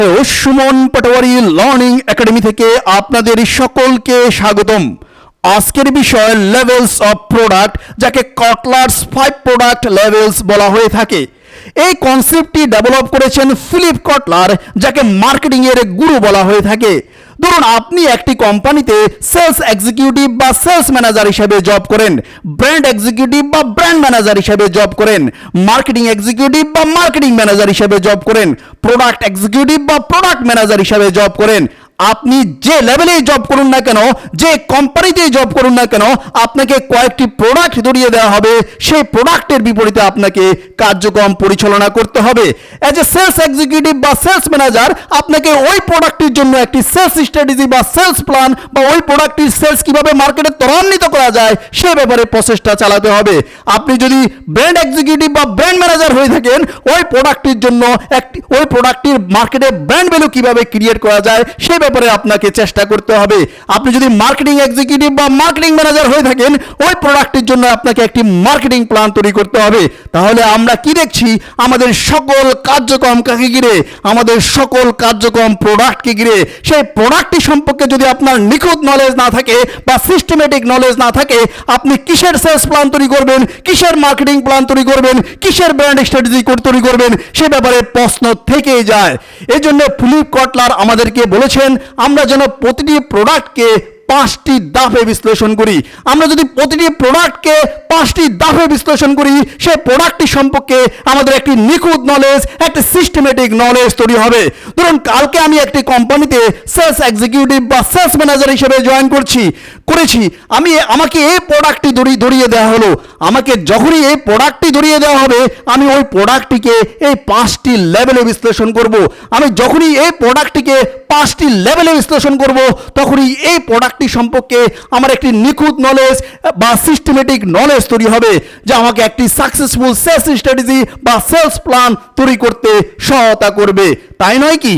Hello, Suman Patwari learning academy থেকে আপনাদের সকলকে স্বাগতম। আজকের বিষয় লেভেলস অফ প্রোডাক্ট, যাকে কটলারস 5 প্রোডাক্ট লেভেলস বলা হয়ে থাকে। এই কনসেপ্টটি ডেভেলপ করেছেন ফিলিপ কটলার, যাকে মার্কেটিং এর গুরু বলা হয়ে থাকে। ধরুন আপনি একটি কোম্পানিতে সেলস এক্সিকিউটিভ বা সেলস ম্যানেজার হিসেবে জব করেন, ব্র্যান্ড এক্সিকিউটিভ বা ব্র্যান্ড ম্যানেজার হিসেবে জব করেন, মার্কেটিং এক্সিকিউটিভ বা মার্কেটিং ম্যানেজার হিসেবে জব করেন, প্রোডাক্ট এক্সিকিউটিভ বা প্রোডাক্ট ম্যানেজার হিসেবে জব করেন। আপনি যে লেভেলেই জব করুন না কেন, যে কোম্পানিতেই জব করুন না কেন, আপনাকে কয়েকটি প্রোডাক্ট ধরিয়ে দেওয়া হবে। সেই প্রোডাক্টের বিপরীতে আপনাকে কার্যক্রম পরিচালনা করতে হবে। অ্যাজ এ সেলস এক্সিকিউটিভ বা সেলস ম্যানেজার, আপনাকে ওই প্রোডাক্টের জন্য একটি সেলস স্ট্র্যাটেজি বা সেলস প্ল্যান বা ওই প্রোডাক্টের সেলস কিভাবে মার্কেটে ত্বরান্বিত করা যায় সে ব্যাপারে প্রচেষ্টা চালাতে হবে। আপনি যদি ব্র্যান্ড এক্সিকিউটিভ বা ব্র্যান্ড ম্যানেজার হয়ে থাকেন, ওই প্রোডাক্টের জন্য ওই প্রোডাক্টের মার্কেটে ব্র্যান্ড ভ্যালু কিভাবে ক্রিয়েট করা যায় সে ব্যাপারে আপনাকে চেষ্টা করতে হবে। আপনি যদি মার্কেটিং এক্সিকিউটিভ বা মার্কেটিং ম্যানেজার হয়ে থাকেন, ওই প্রোডাক্টের জন্য আপনাকে একটি মার্কেটিং প্ল্যান তৈরি করতে হবে। তাহলে আমরা কি দেখছি, আমাদের সকল কার্যক্রম কাকে ঘিরে, আমাদের সকল কার্যক্রম প্রোডাক্টকে ঘিরে। সেই প্রোডাক্টটি সম্পর্কে যদি আপনার নিখুঁত নলেজ না থাকে বা সিস্টেমেটিক নলেজ না থাকে, আপনি কিসের সেলস প্ল্যান তৈরি করবেন, কিসের মার্কেটিং প্ল্যান তৈরি করবেন, কিসের ব্র্যান্ড স্ট্র্যাটেজি তৈরি করবেন, সে ব্যাপারে প্রশ্ন থেকেই যায়। এই জন্য ফিলিপ কটলার আমাদেরকে বলেছেন, আমরা যেন প্রতিটি প্রোডাক্টকে 5টি ধাপে বিশ্লেষণ করি। আমরা যদি প্রতিটি প্রোডাক্টকে 5টি ধাপে বিশ্লেষণ করি, সেই প্রোডাক্টটি সম্পর্কে আমাদের একটি নিখুঁত নলেজ, একটি সিস্টেমেটিক নলেজ তৈরি হবে। ধরুন কালকে আমি একটি কোম্পানিতে সেলস এক্সিকিউটিভ বা সেলস ম্যানেজার হিসেবে জয়েন করেছি। আমাকে এই প্রোডাক্টটি ধরিয়ে দেওয়া হলো। আমাকে যখনই এই প্রোডাক্টটি ধরিয়ে দেওয়া হবে, আমি ওই প্রোডাক্টটিকে এই 5টি লেভেলে বিশ্লেষণ করব। আমি যখনই এই প্রোডাক্টটিকে 5টি লেভেলে বিশ্লেষণ করব, তখনই এই প্রোডাক্টটি সম্পর্কে আমার একটি নিখুঁত নলেজ বা সিস্টেমেটিক নলেজ তৈরি হবে, যা আমাকে একটি সাকসেসফুল সেলস স্ট্র্যাটেজি বা সেলস প্ল্যান তৈরি করতে সহায়তা করবে। তাই নয় কি?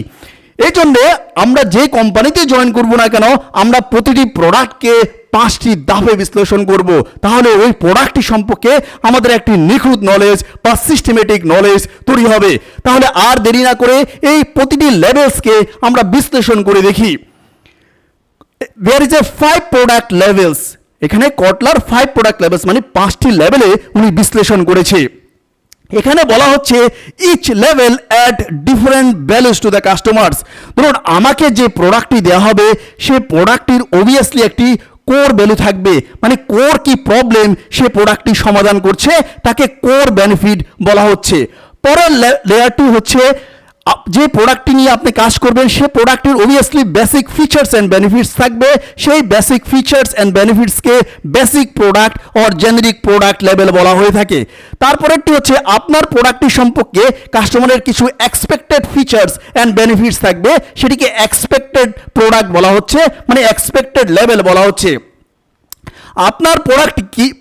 এই জন্য আমরা যে কোম্পানিতে জয়েন করব না কেন, আমরা প্রতিটি প্রোডাক্টকে 5টি ধাপে বিশ্লেষণ করব। তাহলে ওই প্রোডাক্টটি সম্পর্কে আমাদের একটি নিখুঁত নলেজ বা সিস্টেমেটিক নলেজ তৈরি হবে। তাহলে আর দেরি না করে এই প্রতিটি লেভেলসকে আমরা বিশ্লেষণ করে দেখি। There is a 5 product levels. এখানে কটলার 5 প্রোডাক্ট লেভেলস মানে 5টি লেভেলে উনি বিশ্লেষণ করেছে। এখানে বলা হচ্ছে each level add different values to the customers. ধরুন আমাকে যে প্রোডাক্টটি দেওয়া হবে, সেই প্রোডাক্টটির অবভিয়াসলি একটি কোর ভ্যালু থাকবে, মানে কোর কি প্রবলেম সে প্রোডাক্টটি সমাধান করছে, তাকে কোর বেনিফিট বলা হচ্ছে। পরের লেয়ারটি হচ্ছে যে প্রোডাক্টটি নিয়ে আপনি কাজ করবেন, সে প্রোডাক্টের obviously basic features and benefits থাকবে। সেই বেসিক ফিচার্স অ্যান্ড বেনিফিটসকে basic product or generic product level বলা হয়ে থাকে। তারপরেরটি হচ্ছে আপনার প্রোডাক্টটি সম্পর্কে কাস্টমারের কিছু এক্সপেক্টেড ফিচার্স অ্যান্ড বেনিফিটস থাকবে, সেটিকে এক্সপেক্টেড প্রোডাক্ট বলা হচ্ছে, মানে এক্সপেক্টেড লেভেল বলা হচ্ছে। আপনার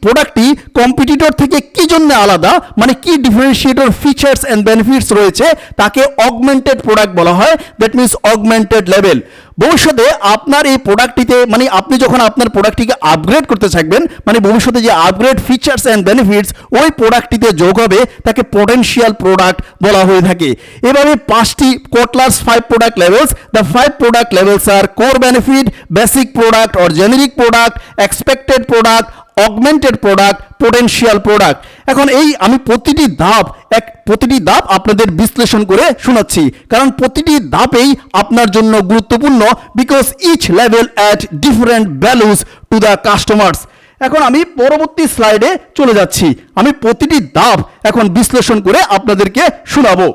প্রোডাক্টটি কম্পিটিটর থেকে কি জন্য আলাদা, মানে কি ডিফারেন্সিয়েটর ফিচার্স অ্যান্ড বেনিফিটস রয়েছে, তাকে অগমেন্টেড প্রোডাক্ট বলা হয়। That means augmented level. ভবিষ্যতে আপনার এই প্রোডাক্টটিতে, মানে আপনি যখন আপনার প্রোডাক্টটিকে আপগ্রেড করতে থাকবেন, মানে ভবিষ্যতে যে আপগ্রেড ফিচার্স অ্যান্ড বেনিফিটস ওই প্রোডাক্টটিতে যোগ হবে, তাকে পোটেনশিয়াল প্রোডাক্ট বলা হয়ে থাকে। এভাবে 5টি Kotler's 5 product levels. The 5 product levels are core benefit, basic product or generic product, expected product, augmented product, potential product. এখন আমি প্রতিটি ধাপ আপনাদের বিশ্লেষণ করে শোনাচ্ছি, কারণ প্রতিটি ধাপেই আপনার জন্য গুরুত্বপূর্ণ, because each level at different values to the customers. এখন আমি পরবর্তী স্লাইডে চলে যাচ্ছি। আমি প্রতিটি ধাপ এখন বিশ্লেষণ করে আপনাদেরকে শোনাবো।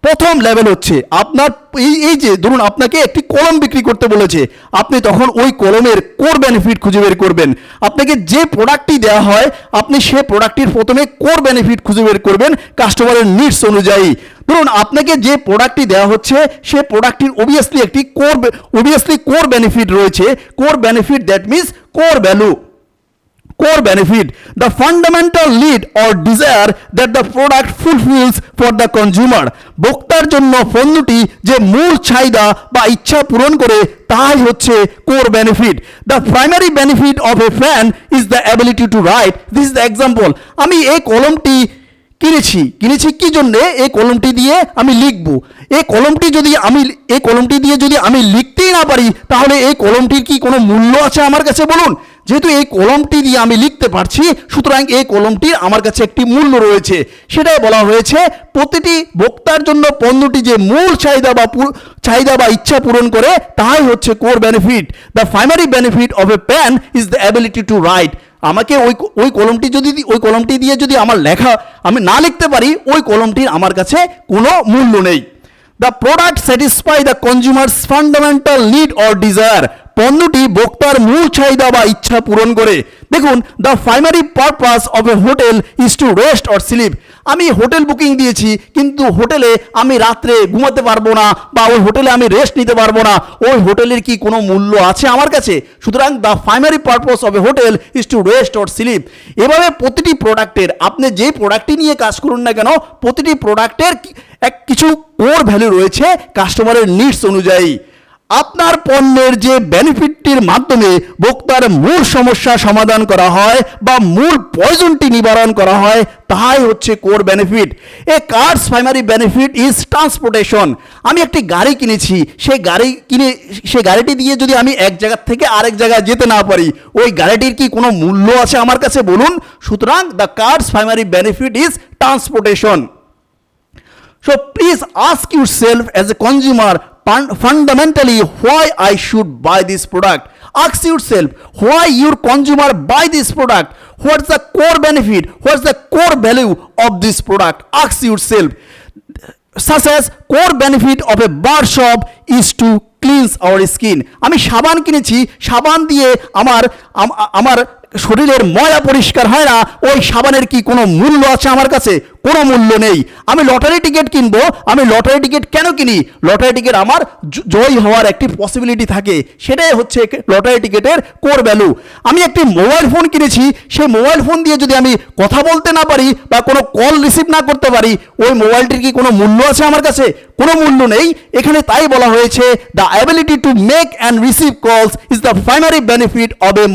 প্রথম লেভেল হচ্ছে আপনার এই যে ধরুন আপনাকে একটি কলম বিক্রি করতে বলেছে, আপনি তখন ওই কলমের কোর বেনিফিট খুঁজে বের করবেন। আপনাকে যে প্রোডাক্টটি দেওয়া হয়, আপনি সে প্রোডাক্টটির প্রথমে কোর বেনিফিট খুঁজে বের করবেন কাস্টমারের নিডস অনুযায়ী। ধরুন আপনাকে যে প্রোডাক্টটি দেওয়া হচ্ছে, সে প্রোডাক্টটির অবভিয়াসলি একটি কোর বেনিফিট রয়েছে। Core benefit that means core value. Core benefit, the fundamental need or desire that the product fulfills for the consumer. ভোক্তার জন্য পণ্যটি যে মূল চাহিদা বা ইচ্ছা পূরণ করে, তাই হচ্ছে core benefit. The primary benefit of a pen is the ability to write. This is the example. আমি এই কলমটি কিনেছি কি জন্য? এই কলমটি দিয়ে আমি লিখব। এই কলমটি দিয়ে যদি আমি লিখতেই না পারি, তাহলে এই কলমটির কি কোনো মূল্য আছে আমার কাছে বলুন? যেহেতু এই কলমটি দিয়ে আমি লিখতে পারছি, সুতরাং এই কলমটির আমার কাছে একটি মূল্য রয়েছে। সেটাই বলা হয়েছে প্রতিটি ভোক্তার জন্য পণ্যটি যে মূল চাহিদা বা ইচ্ছা পূরণ করে, তাই হচ্ছে core benefit. The primary benefit of a pen is the ability to write. আমাকে ওই কলমটি দিয়ে যদি আমার লেখা আমি না লিখতে পারি, ওই কলমটির আমার কাছে কোনো মূল্য নেই। The product satisfy the consumer's fundamental need or desire. পণ্যটি ভোক্তার মূল চাহিদা বা ইচ্ছা পূরণ করে। দেখুন, the primary purpose of a hotel is to rest or sleep. আমি হোটেল বুকিং দিয়েছি, কিন্তু হোটেলে আমি রাত্রে ঘুমাতে পারবো না, বা ওই হোটেলে আমি রেস্ট নিতে পারবো না, ওই হোটেলের কি কোনো মূল্য আছে আমার কাছে? সুতরাং the primary purpose of a hotel is to rest or sleep. এভাবে প্রতিটি প্রোডাক্টের, আপনি যে প্রোডাক্টটি নিয়ে কাজ করুন না কেন, প্রতিটি প্রোডাক্টের কিছু কোর ভ্যালু রয়েছে কাস্টমারের নিডস অনুযায়ী। আপনার পণ্যের যে বেনিফিটটির মাধ্যমে ভোক্তার মূল সমস্যা সমাধান করা হয় বা মূল পয়জনটি নিবারণ করা হয়, তাই হচ্ছে core benefit. A car's primary benefit is transportation. আমি একটি গাড়ি কিনেছি, সেই গাড়িটি দিয়ে যদি আমি এক জায়গা থেকে আরেক জায়গায় যেতে না পারি, ওই গাড়িটির কি কোনো মূল্য আছে আমার কাছে বলুন? সুতরাং the car's primary benefit is transportation. So please ask yourself as a consumer, fundamentally, why I should buy this product. Ask yourself why your consumer buy this product. What's the core benefit? What's the core value of this product? Ask yourself. Such as core benefit of a bar shop is to cleanse our skin. আমি সাবান কিনেছি, সাবান দিয়ে আমার শরীরের ময়লা পরিষ্কার হয় না, ওই সাবানের কি কোনো মূল্য আছে আমার কাছে? কোনো মূল্য নেই। আমি লটারি টিকিট কিনবো, আমি লটারি টিকিট কেন কিনি? লটারি টিকিট আমার জয় হওয়ার একটি পসিবিলিটি থাকে, সেটাই হচ্ছে লটারি টিকিটের কোর ভ্যালু। আমি একটি মোবাইল ফোন কিনেছি, সেই মোবাইল ফোন দিয়ে যদি আমি কথা বলতে না পারি বা কোনো কল রিসিভ না করতে পারি, ওই মোবাইলটির কি কোনো মূল্য আছে আমার কাছে? কোনো মূল্য নেই। এখানে তাই বলা হয়েছে the ability to make and receive calls is the primary benefit of a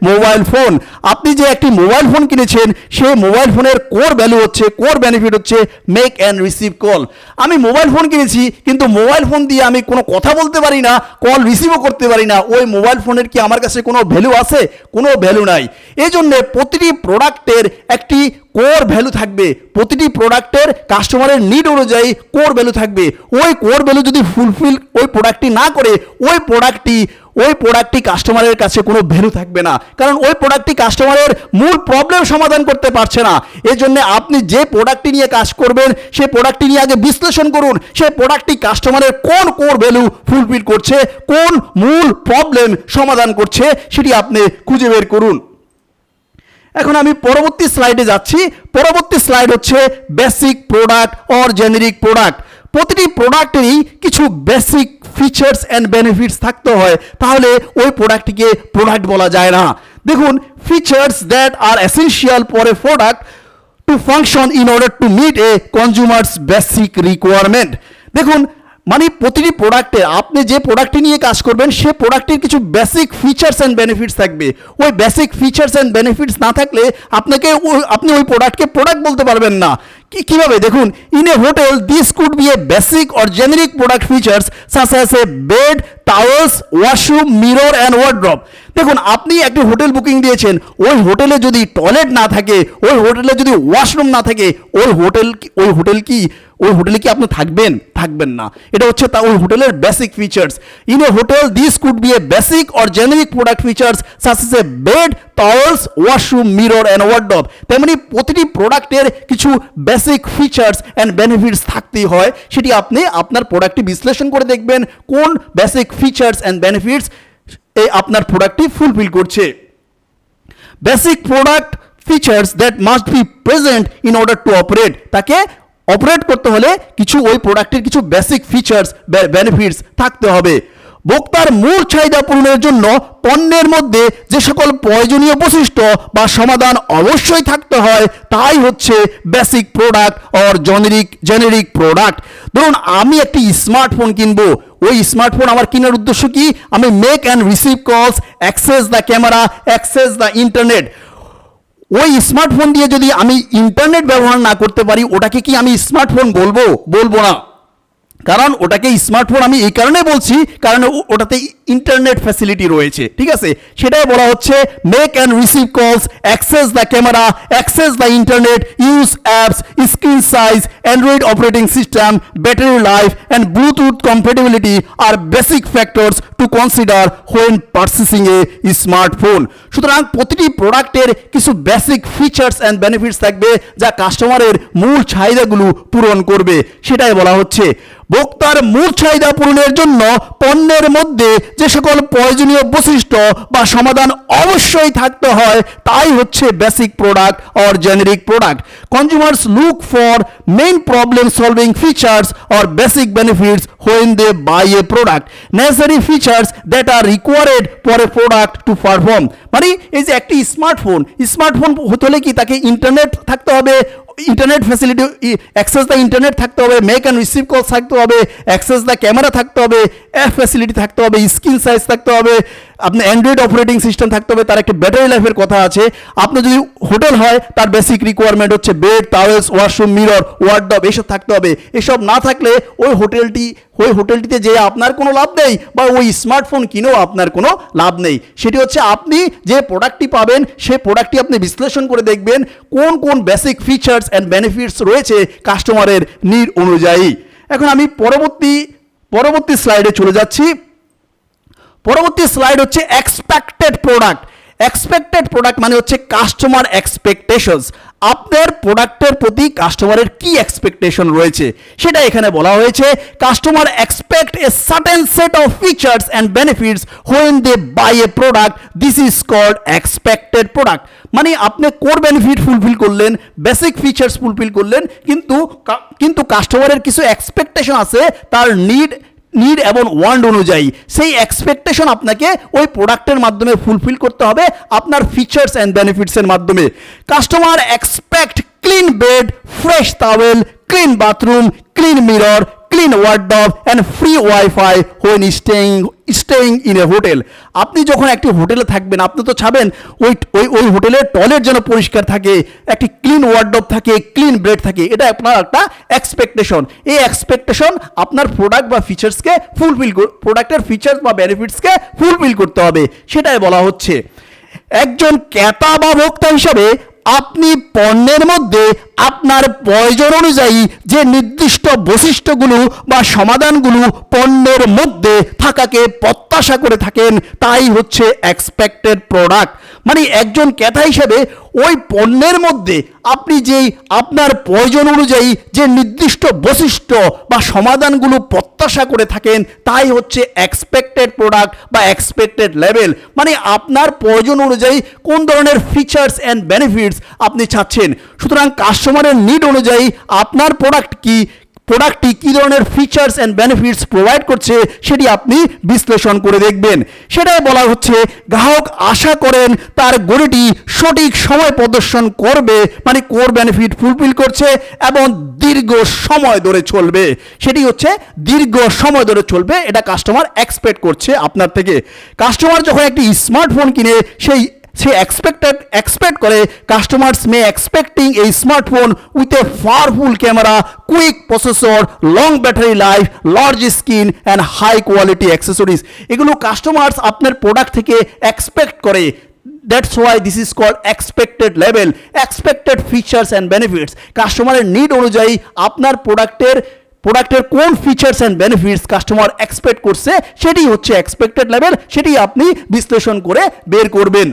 mobile phone. আপনি যে একটি মোবাইল ফোন কিনেছেন, সেই মোবাইল ফোনের কোর ভ্যালু হচ্ছে, কোর বেনিফিট হচ্ছে মেক অ্যান্ড রিসিভ কল। আমি মোবাইল ফোন কিনেছি, কিন্তু মোবাইল ফোন দিয়ে আমি কোনো কথা বলতে পারি না, কল রিসিভও করতে পারি না, ওই মোবাইল ফোনের কি আমার কাছে কোনো ভ্যালু আছে? কোনো ভ্যালু নাই। এই জন্যে প্রতিটি প্রোডাক্টের একটি কোর ভ্যালু থাকবে, প্রতিটি প্রোডাক্টের কাস্টমারের নিড অনুযায়ী কোর ভ্যালু থাকবে। ওই কোর ভ্যালু যদি ফুলফিল ওই প্রোডাক্টটি না করে, ওই প্রোডাক্টটি কাস্টমারের কাছে কোনো ভ্যালু থাকবে না, কারণ ওই প্রোডাক্টটি কাস্টমারের মূল প্রবলেম সমাধান করতে পারছে না। এই জন্য আপনি যে প্রোডাক্টটি নিয়ে কাজ করবেন, সেই প্রোডাক্টটি নিয়ে আগে বিশ্লেষণ করুন, সেই প্রোডাক্টটি কাস্টমারের কোন কোর ভ্যালু ফুলফিল করছে, কোন মূল প্রবলেম সমাধান করছে, সেটি আপনি খুঁজে বের করুন। এখন আমি পরবর্তী স্লাইডে যাচ্ছি। পরবর্তী স্লাইড হচ্ছে basic product or generic product. প্রতিটি প্রোডাক্টেরই কিছু বেসিক ফিচার্স অ্যান্ড বেনিফিটস থাকতে হয়, তাহলে ওই প্রোডাক্টটিকে প্রোডাক্ট বলা যায় না। দেখুন, features that are essential for a product to function in order to meet a consumer's basic requirement. দেখুন, মানে প্রতিটি প্রোডাক্টে, আপনি যে প্রোডাক্টটি নিয়ে কাজ করবেন, সে প্রোডাক্টের কিছু বেসিক ফিচার্স অ্যান্ড বেনিফিটস থাকবে। ওই বেসিক ফিচার্স অ্যান্ড বেনিফিটস না থাকলে আপনি ওই প্রোডাক্টকে প্রোডাক্ট বলতে পারবেন না। কিভাবে? দেখুন, in a hotel this could B A basic or generic product features such as a bed, towels, washroom, mirror and wardrobe. দেখুন, আপনি একটি হোটেল বুকিং দিয়েছেন, ওই হোটেলে যদি টয়লেট না থাকে, ওই হোটেলে যদি ওয়াশরুম না থাকে, ওই হোটেলে কি আপনি থাকবেন না। এটা হচ্ছে ওই হোটেলের basic features. In a hotel this could B A basic or generic product features such S A bed, towels, washroom, mirror and wardrobe. তেমনি প্রতিটি প্রোডাক্টের কিছু বেসিক ফিচার্স অ্যান্ড বেনিফিটস থাকতেই হয়। সেটি আপনি আপনার প্রোডাক্টটি বিশ্লেষণ করে দেখবেন কোন বেসিক ফিচার্স অ্যান্ড বেনিফিটস আপনার প্রোডাক্টটি ফুলফিল করছে। Basic product features that must be present in order two operate. তাকে অপারেট করতে হলে কিছু ওই প্রোডাক্টের কিছু বেসিক ফিচার্স বেনিফিটস থাকতে হবে। ভোক্তার মূল চাহিদা পূরণের জন্য পণ্যের মধ্যে যে সকল প্রয়োজনীয় বৈশিষ্ট্য বা সমাধান অবশ্যই থাকতে হয়, তাই হচ্ছে basic product or generic product. ধরুন, আমি একটি স্মার্টফোন কিনবো। ওই স্মার্টফোন আমার কেনার উদ্দেশ্য কি? আমি make and receive calls, access the camera, access the internet. ওই স্মার্টফোন দিয়ে যদি আমি ইন্টারনেট ব্যবহার না করতে পারি ওটাকে কি আমি স্মার্টফোন বলবো? বলবো না। কারণ ওটাকে স্মার্টফোন আমি এই কারণে বলছি কারণ ওটাতে ইন্টারনেট ফ্যাসিলিটি রয়েছে, ঠিক আছে? সেটাই বলা হচ্ছে make and receive calls, access the camera, access the internet, use apps, screen size, Android operating system, battery life and Bluetooth compatibility are basic factors to consider when purchasing a smartphone. সুতরাং প্রতিটি প্রোডাক্টের কিছু basic features and benefits থাকবে যা কাস্টমারের মূল চাহিদাগুলো পূরণ করবে, সেটাই বলা হচ্ছে। ভোক্তার মূল চাহিদা পূরণের জন্য পণ্যের মধ্যে যে সকল প্রয়োজনীয় বৈশিষ্ট্য বা সমাধান অবশ্যই থাকতে হয় তাই হচ্ছে basic product or generic product. Consumers look for main problem solving features or basic benefits when they buy a product, necessary features that are required for a product to perform. মানে এই যে একটি স্মার্টফোন হতে হলে কি তাকে internet থাকতে হবে, internet facility, access the internet থাকতে হবে, মেক অ্যান্ড রিসিভ কল থাকতে হবে, অ্যাক্সেস দ্য ক্যামেরা থাকতে হবে, অ্যাপ ফ্যাসিলিটি থাকতে হবে, স্ক্রিন সাইজ থাকতে হবে, আপনার অ্যান্ড্রয়েড অপারেটিং সিস্টেম থাকতে হবে, তার একটা ব্যাটারি লাইফের কথা আছে। আপনার যদি হোটেল হয় তার বেসিক রিকোয়ারমেন্ট হচ্ছে bed, towels, washroom, mirror, wardrobe এসব থাকতে হবে। এসব না থাকলে ওই হোটেলটিতে যেয়ে আপনার কোনো লাভ নেই বা ওই স্মার্টফোন কিনেও আপনার কোনো লাভ নেই। সেটি হচ্ছে আপনি যে প্রোডাক্টটি পাবেন সেই প্রোডাক্টটি আপনি বিশ্লেষণ করে দেখবেন কোন কোন বেসিক ফিচার্স অ্যান্ড বেনিফিটস রয়েছে কাস্টমারের নিড অনুযায়ী। এখন আমি পরবর্তী স্লাইডে চলে যাচ্ছি। পরবর্তী স্লাইড হচ্ছে এক্সপেক্টেড প্রোডাক্ট। এক্সপেক্টেড প্রোডাক্ট মানে হচ্ছে কাস্টমার এক্সপেকটেশনস। আপনার প্রোডাক্টের প্রতি কাস্টমারের কি এক্সপেকটেশন রয়েছে সেটা এখানে বলা হয়েছে। Customer expect a certain set of features and benefits when they buy a product, this is called expected product. মানে আপনি কোর বেনিফিট ফুলফিল করলেন, বেসিক ফিচার্স ফুলফিল করলেন, কিন্তু কাস্টমারের কিছু এক্সপেকটেশন আছে তার নিড এবং ওয়ান্ট অনুযায়ী। সেই এক্সপেকটেশন আপনাকে ওই প্রোডাক্টের মাধ্যমে ফুলফিল করতে হবে আপনার ফিচার্স অ্যান্ড বেনিফিটসের মাধ্যমে। Customer expect clean bed, fresh towel, clean bathroom, clean mirror, clean wardrobe and free wifi when staying in a hotel. আপনি যখন একটি হোটেলে থাকবেন আপনি তো চাবেন ওই হোটেলের টয়লেট যেন পরিষ্কার থাকে, একটি ক্লিন ওয়ার্ডরোব থাকে, ক্লিন বেড থাকে। এটা আপনার একটা এক্সপেকটেশন। এই এক্সপেকটেশন আপনার প্রোডাক্ট বা ফিচার্সকে প্রোডাক্টের ফিচার্স বা বেনিফিটসকে ফুলফিল করতে হবে, সেটাই বলা হচ্ছে। একজন ক্রেতা বা ভোক্তা হিসাবে আপনি পণ্যের মধ্যে আপনার প্রয়োজন অনুযায়ী যে নির্দিষ্ট বৈশিষ্ট্যগুলো বা সমাধানগুলো পণ্যের মধ্যে থাকাকে প্রত্যাশা করে থাকেন তাই হচ্ছে এক্সপেক্টেড প্রোডাক্ট। মানে একজন ক্রেতা হিসেবে ওই পণ্যের মধ্যে আপনি যেই আপনার প্রয়োজন অনুযায়ী যে নির্দিষ্ট বৈশিষ্ট্য বা সমাধানগুলো প্রত্যাশা করে থাকেন তাই হচ্ছে এক্সপেক্টেড প্রোডাক্ট বা এক্সপেক্টেড লেভেল। মানে আপনার প্রয়োজন অনুযায়ী কোন ধরনের ফিচার্স অ্যান্ড বেনিফিটস আপনি চাচ্ছেন। সুতরাং কাস্টমারের নিড অনুযায়ী আপনার প্রোডাক্টটি কী ধরনের ফিচার্স অ্যান্ড বেনিফিটস প্রোভাইড করছে সেটি আপনি বিশ্লেষণ করে দেখবেন। সেটাই বলা হচ্ছে গ্রাহক আশা করেন তার গড়িটি সঠিক সময় প্রদর্শন করবে, মানে কোর বেনিফিট ফুলফিল করছে এবং দীর্ঘ সময় ধরে চলবে। সেটি হচ্ছে দীর্ঘ সময় ধরে চলবে, এটা কাস্টমার এক্সপেক্ট করছে আপনার থেকে। কাস্টমার যখন একটি স্মার্টফোন কিনে সে এক্সপেক্ট করে কাস্টমার্স মে এক্সপেক্টিং এই smartphone with a powerful camera, quick processor, long battery life, large screen and high quality accessories. এগুলো কাস্টমার্স আপনার প্রোডাক্ট থেকে এক্সপেক্ট করে। That's why this is called expected level, expected features and benefits. কাস্টমারের need অনুযায়ী আপনার প্রোডাক্টের কোন features and benefits customer expect করছে সেটি হচ্ছে এক্সপেক্টেড লেভেল, সেটি আপনি বিশ্লেষণ করে বের করবেন।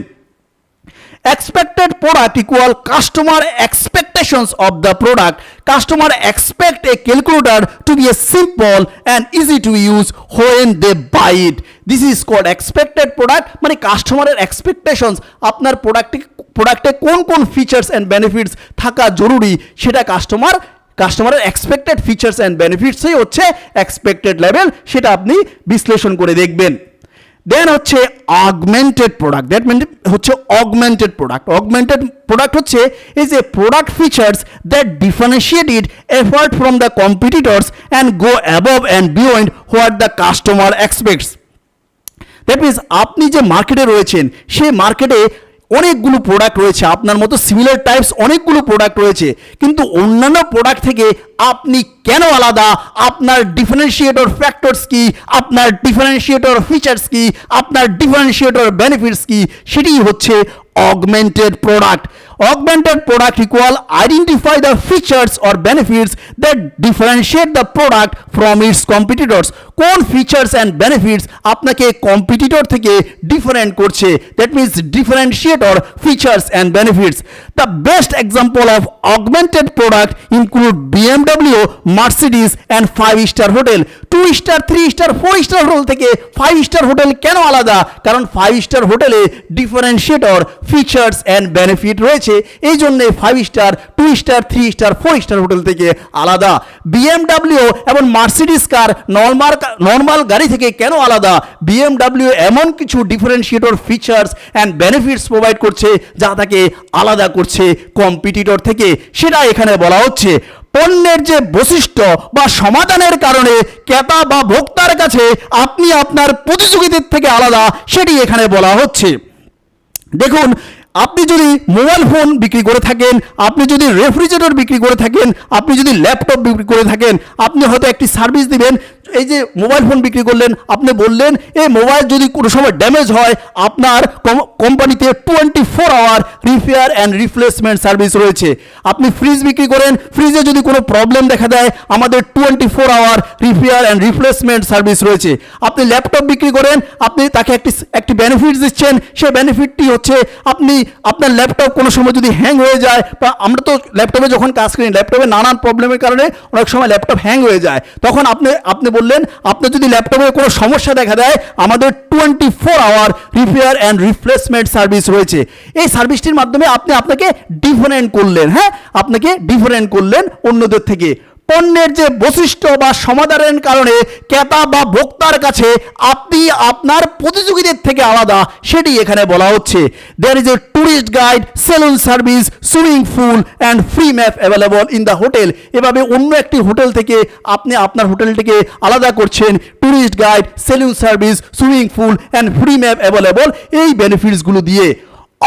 Expected product equal customer expectations of the product. Customer expect a calculator to be a simple and easy to use when they buy it. This is called expected product. মানে কাস্টমারের expectations আপনার প্রোডাক্টে কোন কোন ফিচার্স অ্যান্ড বেনিফিটস থাকা জরুরি সেটা কাস্টমারের এক্সপেক্টেড ফিচার্স অ্যান্ড বেনিফিটসই হচ্ছে এক্সপেক্টেড লেভেল, সেটা আপনি বিশ্লেষণ করে দেখবেন। দেন হচ্ছে অগমেন্টেড প্রোডাক্ট। দ্যাট মিন হচ্ছে অগমেন্টেড প্রোডাক্ট হচ্ছে এই যে product features that differentiate it apart from the competitors and go above and beyond what the customer expects. That means আপনি যে মার্কেটে রয়েছেন সেই মার্কেটে অনেকগুলো প্রোডাক্ট রয়েছে, আপনার মতো সিমিলার টাইপস অনেকগুলো প্রোডাক্ট রয়েছে, কিন্তু অন্যান্য প্রোডাক্ট থেকে আপনি কেন আলাদা, আপনার ডিফারেন্সিয়েটর ফ্যাক্টরস কি, আপনার ডিফারেন্সিয়েটর ফিচার্স কি, আপনার ডিফারেন্সিয়েটর বেনিফিটস কি, সেটি হচ্ছে augmented product. Augmented product equal identify the features or benefits that differentiate the product from its competitors. কোন ফিচার্স অ্যান্ড বেনিফিটস আপনাকে কম্পিটিটর থেকে ডিফারেন্ট করছে, that means differentiator features and benefits. The best example of augmented product include BMW, Mercedes and 5-স্টার hotel. 2-স্টার, 3-স্টার, 4-স্টার hotel থেকে 5-স্টার হোটেল কেন আলাদা? কারণ 5-স্টার হোটেলে ডিফারেন্সিয়েটর ফিচার্স অ্যান্ড বেনিফিট রয়েছে, এই জন্যে 5-স্টার, 2-স্টার, 3-স্টার, 4-স্টার হোটেল থেকে আলাদা। BMW এবং মার্সিডিজ কার নর্মাল গাড়ি থেকে কেন আলাদা? BMW এমন কিছু differentiator features and benefits provide করছে যা তাকে আলাদা করছে কম্পিটিটর থেকে, সেটা এখানে বলা হচ্ছে। পণ্যের যে বৈশিষ্ট্য বা সমাধানের কারণে ক্রেতা বা ভোক্তার কাছে আপনি আপনার প্রতিযোগীদের থেকে আলাদা, সেটি এখানে বলা হচ্ছে। দেখুন, আপনি যদি মোবাইল ফোন বিক্রি করে থাকেন, আপনি যদি রেফ্রিজারেটর বিক্রি করে থাকেন, আপনি যদি ল্যাপটপ বিক্রি করে থাকেন, আপনি হয়তো একটি সার্ভিস দিবেন। এই যে মোবাইল ফোন বিক্রি করলেন, আপনি বললেন এই মোবাইল যদি কোনো সময় ড্যামেজ হয়, আপনার কোম্পানিতে 24 hour repair and replacement service রয়েছে। আপনি ফ্রিজ বিক্রি করেন, ফ্রিজে যদি কোনো প্রবলেম দেখা দেয়, আমাদের 24 hour repair and replacement service রয়েছে। আপনি ল্যাপটপ বিক্রি করেন, আপনি তাকে একটি বেনিফিট দিচ্ছেন, সেই বেনিফিটটি হচ্ছে আপনি আপনার ল্যাপটপ কোনো সময় যদি হ্যাং হয়ে যায়, বা আমরা তো ল্যাপটপে যখন কাজ করি, ল্যাপটপে নানান প্রবলেমের কারণে অনেক সময় ল্যাপটপ হ্যাং হয়ে যায়, তখন আপনি বললেন আপনার যদি ল্যাপটপে কোনো সমস্যা দেখা দেয়, আমাদের 24 hour repair and replacement service রয়েছে। এই সার্ভিসটির মাধ্যমে আপনি আপনাকে ডিফারেন্ট করলেন, হ্যাঁ, আপনাকে ডিফারেন্ট করলেন অন্যদের থেকে। পণ্যের যে বৈশিষ্ট্য বা সমাধানের কারণে ক্রেতা বা ভোক্তার কাছে আপনি আপনার প্রতিযোগীদের থেকে আলাদা, সেটি এখানে বলা হচ্ছে। There is a tourist guide, salon service, swimming pool and free map available in the hotel. এভাবে অন্য একটি হোটেল থেকে আপনি আপনার হোটেলটিকে আলাদা করছেন। Tourist guide, salon service, swimming pool and free map available, এই বেনিফিটসগুলো দিয়ে।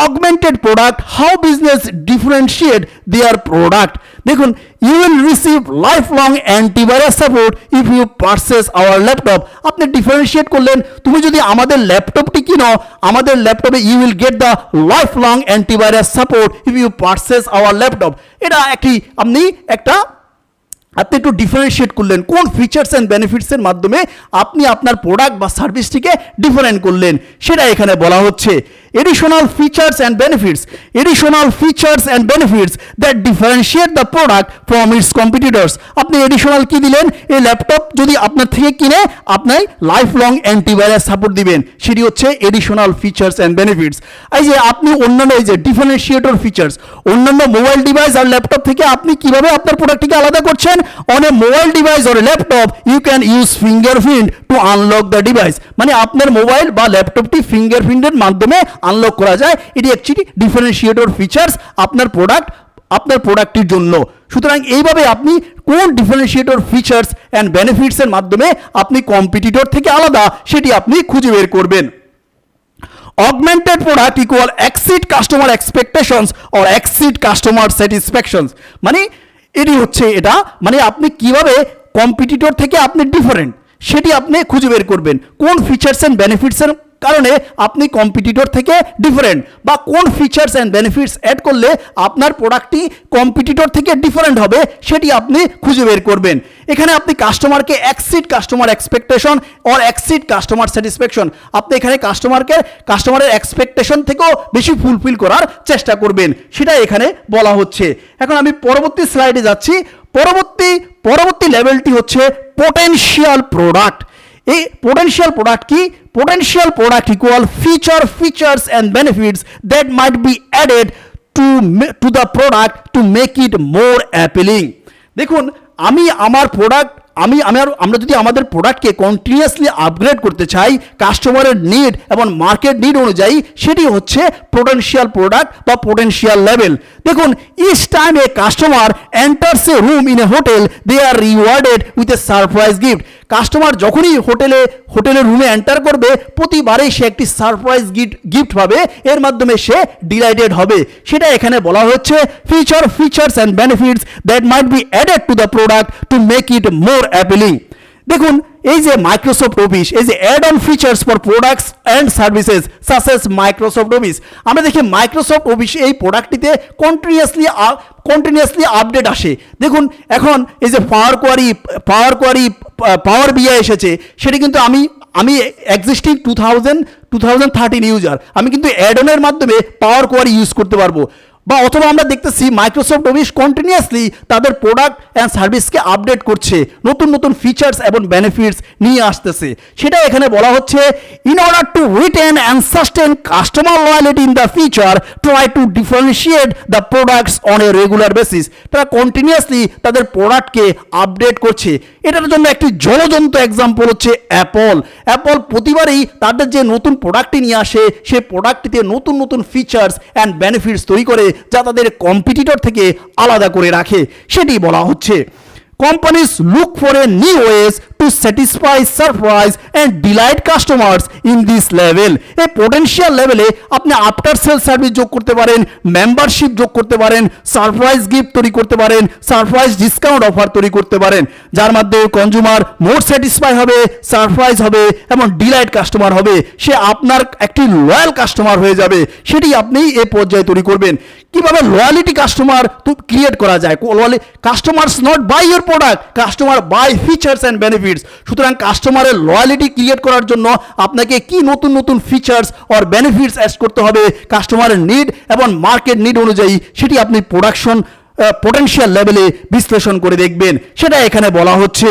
Augmented product, how business differentiate their product. দেখুন, you will receive lifelong antivirus support if you purchase our laptop. আপনি ডিফারেন্সিয়েট করলেন, তুমি যদি আমাদের ল্যাপটপটি কিনো, আমাদের ল্যাপটপে you will get the lifelong antivirus support if you purchase our laptop. এটা আপনি একটু ডিফারেন্সিয়েট করলেন, কোন ফিচার্স অ্যান্ড বেনিফিটসের মাধ্যমে আপনি আপনার প্রোডাক্ট বা সার্ভিসটিকে ডিফারেন্ট করলেন, সেটা এখানে বলা হচ্ছে। Additional features and benefits, additional features and benefits that differentiate the product from its competitors. আপনি এডিশনাল কি দিলেন? এই ল্যাপটপ যদি আপনার থেকে কিনে, আপনি লাইফ লং অ্যান্টিভাইরাস সাপোর্ট দিবেন, সেটি হচ্ছে এডিশনাল ফিচার্স অ্যান্ড বেনিফিটস। এই যে আপনি অন্যান্য এই যে ডিফারেন্সিয়েটর ফিচার্স, অন্যান্য মোবাইল ডিভাইস আর ল্যাপটপ থেকে আপনি কিভাবে আপনার প্রোডাক্টটিকে আলাদা করছেন? On a mobile device or a laptop, you can use fingerprint to unlock the device. মানে আপনার মোবাইল বা ল্যাপটপটি ফিঙ্গারপ্রিন্টের মাধ্যমে আনলক করা যায়। এটি অ্যাকচুয়ালি ডিফারেন্সিয়েটর ফিচার্স আপনার প্রোডাক্টটির জন্য। সুতরাং এইভাবে আপনি কোন ডিফারেন্সিয়েটর ফিচার্স অ্যান্ড বেনিফিটসের মাধ্যমে আপনি কম্পিটিটর থেকে আলাদা, সেটি আপনি খুঁজে বের করবেন। Augmented product equal exceed customer expectations or exceed customer satisfactions. মানে এটি হচ্ছে মানে আপনি কিভাবে কম্পিটিটর থেকে আপনি ডিফারেন্ট, সেটি আপনি খুঁজে বের করবেন। কোন ফিচার্স অ্যান্ড বেনিফিটসের কারণে আপনি কম্পিটিটর থেকে ডিফারেন্ট, বা কোন ফিচার্স অ্যান্ড বেনিফিটস অ্যাড করলে আপনার প্রোডাক্টটি কম্পিটিটর থেকে ডিফারেন্ট হবে, সেটি আপনি খুঁজে বের করবেন। এখানে আপনি কাস্টমারকে exceed customer expectation or exceed customer satisfaction, আপনি এখানে কাস্টমারের এক্সপেকটেশন থেকেও বেশি ফুলফিল করার চেষ্টা করবেন, সেটা এখানে বলা হচ্ছে। এখন আমি পরবর্তী স্লাইডে যাচ্ছি। পরবর্তী লেভেলটি হচ্ছে পোটেনশিয়াল প্রোডাক্ট। এই পোটেনশিয়াল প্রোডাক্ট কি? Potential product equal features and benefits that might be added to the product to make it more appealing. দেখুন, আমরা যদি আমাদের প্রোডাক্টকে কন্টিনিউয়াসলি আপগ্রেড করতে চাই কাস্টমারের নিড এবং মার্কেট নিড অনুযায়ী, সেটি হচ্ছে পোটেনশিয়াল প্রোডাক্ট বা পোটেনশিয়াল লেভেল। দেখুন, each time a customer enters a room in a hotel, they are rewarded with a surprise gift. Customer যখনই হোটেলের রুমে এন্টার করবে প্রতিবারেই সে একটি সারপ্রাইজ গিফট পাবে, এর মাধ্যমে সে ডিলাইটেড হবে। সেটা এখানে বলা হচ্ছে features and benefits that might be added to the product to make it more appealing. দেখুন এই যে মাইক্রোসফট অফিস, এই যে add on features for products and services such as Microsoft Office, আমরা দেখি মাইক্রোসফট অফিস এই প্রোডাক্টটিতে কন্টিনিউয়াসলি আপডেট আসে। দেখুন এখন এই যে পাওয়ার বিআই এসেছে, সেটা কিন্তু আমি এক্সিস্টিং 2013 ইউজার, আমি কিন্তু অ্যাড অনের মাধ্যমে পাওয়ার কোয়ারি ইউজ করতে পারবো। বা অথবা আমরা দেখতেছি মাইক্রোসফট অফিস কন্টিনিউয়াসলি তাদের প্রোডাক্ট অ্যান্ড সার্ভিসকে আপডেট করছে, নতুন ফিচার্স এবং বেনিফিটস নিয়ে আসতেছে। সেটা এখানে বলা হচ্ছে in order two written and sustain customer loyalty in the future try to differentiate the products on a regular basis. তারা কন্টিনিউয়াসলি তাদের প্রোডাক্টকে আপডেট করছে। এটার জন্য একটি জ্বলজ্বন্ত এক্সাম্পল হচ্ছে অ্যাপল প্রতিবারই তাদের যে নতুন প্রোডাক্টটি নিয়ে আসে, সেই প্রোডাক্টটিতে নতুন ফিচার্স অ্যান্ড বেনিফিটস তৈরি করে যা তাদের কম্পিটিটর থেকে আলাদা করে রাখে, সেটি বলা হচ্ছে। Companies look for a new ways to satisfy, surprise and delight customers in this level. এই পোটেনশিয়াল লেভেলে আপনি আফটার সেল সার্ভিস যোগ করতে পারেন, মেম্বারশিপ যোগ করতে পারেন, সারপ্রাইজ গিফট তৈরি করতে পারেন, সারপ্রাইজ ডিসকাউন্ট অফার তৈরি করতে পারেন, যার মাধ্যমে কনজিউমার মোর স্যাটিসফাই হবে, সারপ্রাইজ হবে এবং ডিলাইট কাস্টমার হবে। সে আপনার একটি লয়াল কাস্টমার হয়ে যাবে। সেটি আপনি এই পর্যায়ে তৈরি করবেন। কিভাবে লয়ালিটি কাস্টমার ক্রিয়েট করা যায়? Customers not buy your product, customer buy features and benefits. সুতরাং কাস্টমারের লয়ালিটি ক্রিয়েট করার জন্য আপনাকে কি নতুন ফিচার্স অর বেনিফিটস অ্যাড করতে হবে কাস্টমারের নিড এবং মার্কেট নিড অনুযায়ী, সেটি আপনি পোটেনশিয়াল লেভেলে বিশ্লেষণ করে দেখবেন। সেটা এখানে বলা হচ্ছে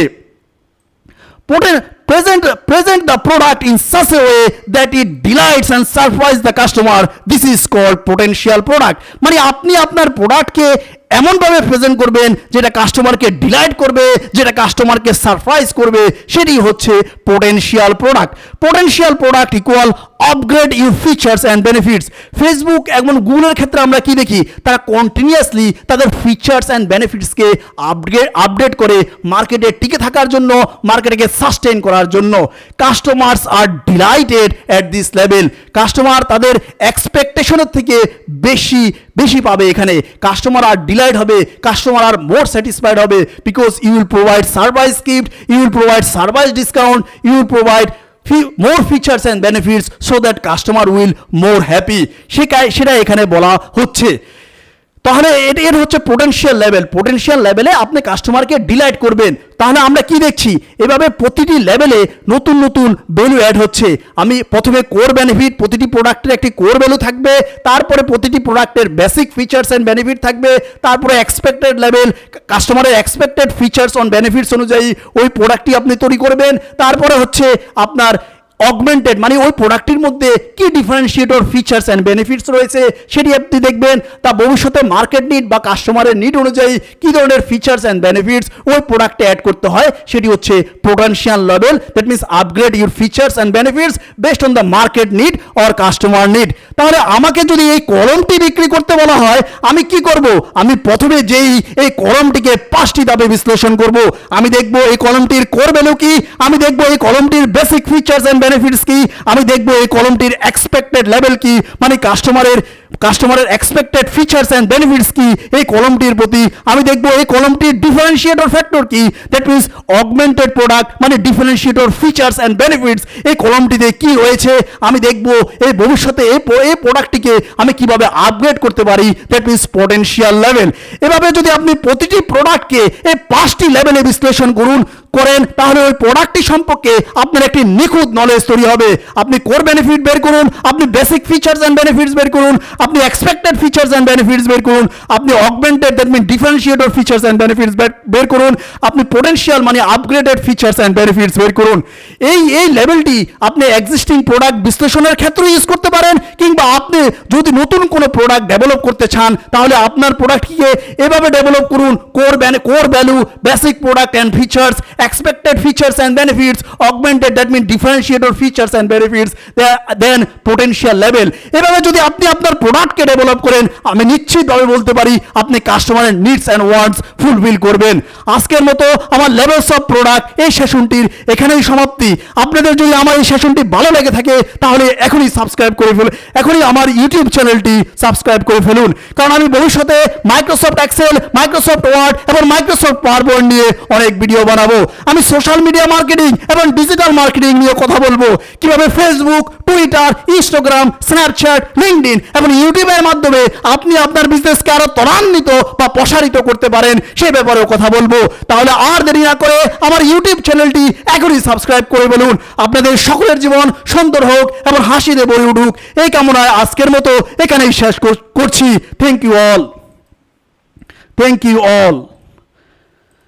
present the product in such a way that it delights and surprises the customer. This is called potential product. মানে আপনি আপনার প্রোডাক্টকে এমনভাবে প্রেজেন্ট করবেন যেটা কাস্টমারকে ডিলাইট করবে, যেটা কাস্টমারকে সারপ্রাইজ করবে, সেটি হচ্ছে potential product equal upgrade your features and benefits. Facebook এবং গুগলের ক্ষেত্রে আমরা কি দেখি? তারা কন্টিনিউয়াসলি তাদের ফিচার্স অ্যান্ড বেনিফিটসকে আপডেট করে মার্কেটে টিকে থাকার জন্য, মার্কেটকে সাস্টেইন করার জন্য। Customers are delighted at this level. Customer তাদের এক্সপেকটেশনের থেকে বেশি পাবে। এখানে কাস্টমার আর ডিলাইট হবে, কাস্টমার আর মোর স্যাটিসফাইড হবে, because you will provide surprise gift, you will provide surprise discount, you will provide more features and benefits so that customer will more happy। সেটা এখানে বলা হচ্ছে। তাহলে এর হচ্ছে potential লেভেলে আপনি কাস্টমারকে ডিলাইট করবেন। তাহলে আমরা কি দেখছি? এভাবে প্রতিটি লেভেলে নতুন ভ্যালু অ্যাড হচ্ছে। আমি প্রথমে কোর বেনিফিট, প্রতিটি প্রোডাক্টের একটি কোর ভ্যালু থাকবে, তারপরে প্রতিটি প্রোডাক্টের বেসিক ফিচার্স অ্যান্ড বেনিফিট থাকবে, তারপরে এক্সপেক্টেড লেভেল, কাস্টমারের এক্সপেক্টেড ফিচার্স অন বেনিফিটস অনুযায়ী ওই প্রোডাক্টটি আপনি তৈরি করবেন। তারপরে হচ্ছে আপনার অগমেন্টেড, মানে ওই প্রোডাক্টটির মধ্যে কি ডিফারেন্সিয়েটর ফিচার্স অ্যান্ড বেনিফিটস রয়েছে সেটি আপনি দেখবেন। তা ভবিষ্যতে মার্কেট নিড বা কাস্টমারের নিড অনুযায়ী কি ধরনের ফিচার্স অ্যান্ড বেনিফিটস ওই প্রোডাক্টে অ্যাড করতে হয়, সেটি হচ্ছে potential level. That means upgrade your features and benefits based on the market need or customer need. তাহলে আমাকে যদি এই কলমটি বিক্রি করতে বলা হয়, আমি কি করব? আমি প্রথমে এই কলমটিকে 5টি ধাপে বিশ্লেষণ করব। আমি দেখব এই কলমটির কোর ভ্যালু কি, আমি দেখব এই কলমটির বেসিক ফিচার্স অ্যান্ড বেনিফিটস কি, আমি দেখব এই কলমটির এক্সপেক্টেড লেভেল কি, মানে কাস্টমারের এক্সপেক্টেড ফিচার্স অ্যান্ড বেনিফিটস কি এই কলমটির প্রতি, আমি দেখব এই কলমটির ডিফারেন্সিয়েটর ফ্যাক্টর কি, দ্যাট মিনস অগমেন্টেড প্রোডাক্ট মানে ডিফারেন্সিয়েটর ফিচার্স অ্যান্ড বেনিফিটস এই কলমটিতে কি রয়েছে, আমি দেখব এই ভবিষ্যতে এই প্রোডাক্টটিকে আমি কিভাবে আপগ্রেড করতে পারি, দ্যাট মিনস পোটেনশিয়াল লেভেল। এভাবে যদি আপনি প্রতিটি প্রোডাক্টকে এই 5টি লেভেলে বিশ্লেষণ করেন, তাহলে ওই প্রোডাক্টটি সম্পর্কে আপনার একটি নিখুঁত নলেজ তৈরি হবে। আপনি কোর বেনিফিট বের করুন, আপনি বেসিক ফিচার্স অ্যান্ড বেনিফিটস বের করুন, আপনি এক্সপেক্টেড ফিচার্স অ্যান্ড বেনিফিটস বের করুন, আপনি augmented that mean differentiator features and benefits বের করুন, আপনি পোটেনশিয়াল মানে আপগ্রেডেড ফিচার্স অ্যান্ড বেনিফিটস বের করুন। এই লেভেলটি আপনি এক্সিস্টিং প্রোডাক্ট বিশ্লেষণের ক্ষেত্রে ইউজ করতে পারেন, কিংবা আপনি যদি নতুন কোনো প্রোডাক্ট ডেভেলপ করতে চান, তাহলে আপনার প্রোডাক্টকে এভাবে ডেভেলপ করুন: core value, basic product and features, expected features and benefits, augmented that means differentiator features and benefits, then potential level। এভাবে যদি আপনি আপনার প্রোডাক্টকে ডেভেলপ করেন, আমি নিশ্চিতভাবে বলতে পারি আপনি কাস্টমারের নিডস অ্যান্ড ওয়ান্টস ফুলফিল করবেন। আজকের মতো আমার লেভেলস অফ প্রোডাক্ট এই সেশনটির এখানেই সমাপ্তি। আপনাদের যদি আমার এই সেশনটি ভালো লেগে থাকে তাহলে এখনই সাবস্ক্রাইব করে ফেলুন, এখনই আমার ইউটিউব চ্যানেলটি সাবস্ক্রাইব করে ফেলুন, কারণ আমি ভবিষ্যতে মাইক্রোসফট এক্সেল, মাইক্রোসফট ওয়ার্ড এবং মাইক্রোসফট পাওয়ার পয়েন্ট নিয়ে অনেক ভিডিও বানাবো। আমি সোশ্যাল মিডিয়া মার্কেটিং এবং ডিজিটাল মার্কেটিং নিয়ে কথা বলবো, কিভাবে Facebook, Twitter, Instagram, Snapchat, LinkedIn এবং ইউটিউবের মাধ্যমে আপনি আপনার বিজনেসকে আরো ত্বরান্বিত বা প্রসারিত করতে পারেন সে ব্যাপারেও কথা বলবো। তাহলে আর দেরি না করে আমার ইউটিউব চ্যানেলটি এখনই সাবস্ক্রাইব করে বলুন। আপনাদের সকলের জীবন সুন্দর হোক এবং হাসিতে ভরে উঠুক এই কামনায় আজকের মতো এখানেই শেষ করছি। Thank you all.